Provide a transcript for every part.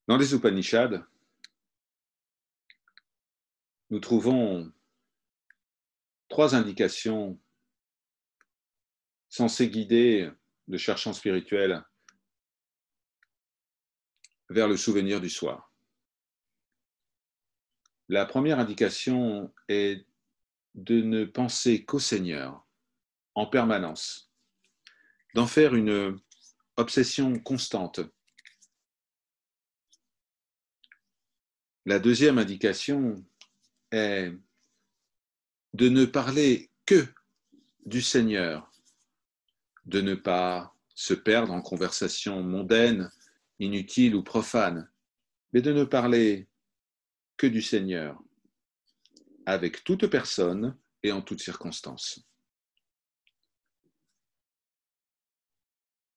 Dans les Upanishads, nous trouvons 3 indications censées guider le cherchant spirituel vers le souvenir du soi. La première indication est de ne penser qu'au Seigneur en permanence, d'en faire une obsession constante. La deuxième indication est de ne parler que du Seigneur, de ne pas se perdre en conversations mondaines, inutiles ou profanes, mais de ne parler que du Seigneur, avec toute personne et en toutes circonstances.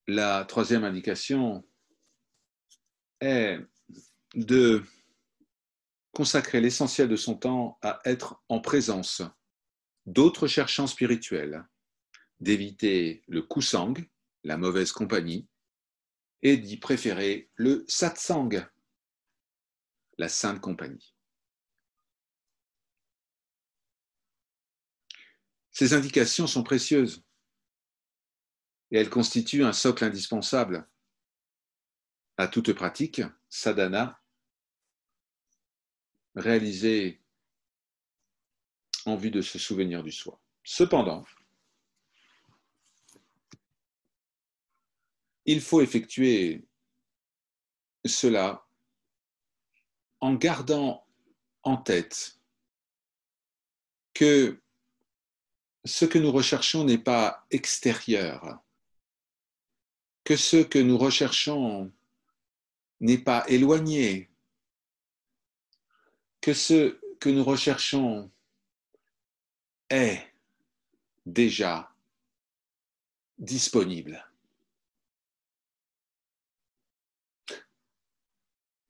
La troisième indication est de consacrer l'essentiel de son temps à être en présence d'autres cherchants spirituels, d'éviter le kusang, la mauvaise compagnie, et d'y préférer le satsang, la sainte compagnie. Ces indications sont précieuses et elles constituent un socle indispensable à toute pratique, sadhana, réalisée en vue de se souvenir du soi. Cependant, il faut effectuer cela en gardant en tête que ce que nous recherchons n'est pas extérieur, que ce que nous recherchons n'est pas éloigné, que ce que nous recherchons est déjà disponible.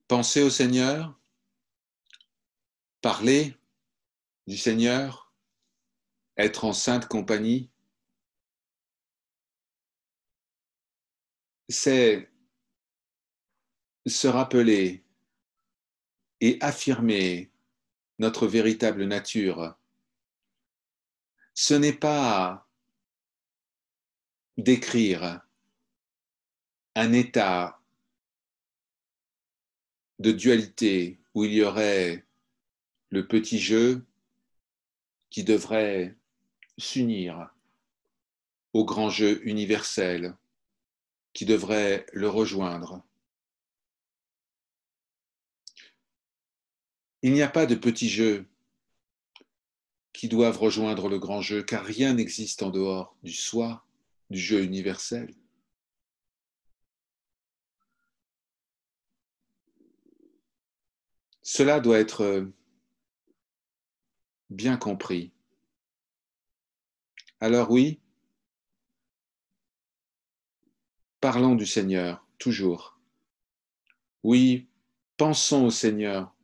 Penser au Seigneur, parler du Seigneur, être en sainte compagnie, c'est se rappeler et affirmer notre véritable nature. Ce n'est pas décrire un état de dualité où il y aurait le petit jeu qui devrait s'unir au grand jeu universel, qui devrait le rejoindre. Il n'y a pas de petits jeux qui doivent rejoindre le grand jeu, car rien n'existe en dehors du soi, du jeu universel. Cela doit être bien compris. Alors oui, parlons du Seigneur, toujours. Oui, pensons au Seigneur,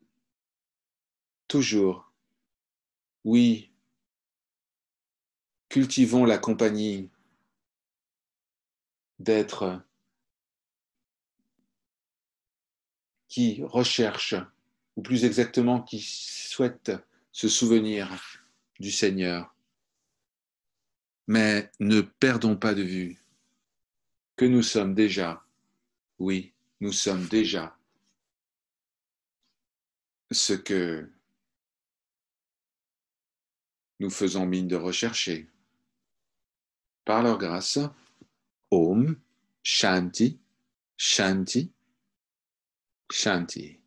toujours. Oui, cultivons la compagnie d'êtres qui recherchent, ou plus exactement qui souhaitent se souvenir du Seigneur. Mais ne perdons pas de vue que nous sommes déjà, oui, nous sommes déjà ce que nous faisons mine de rechercher. Par leur grâce, Om Shanti, Shanti, Shanti.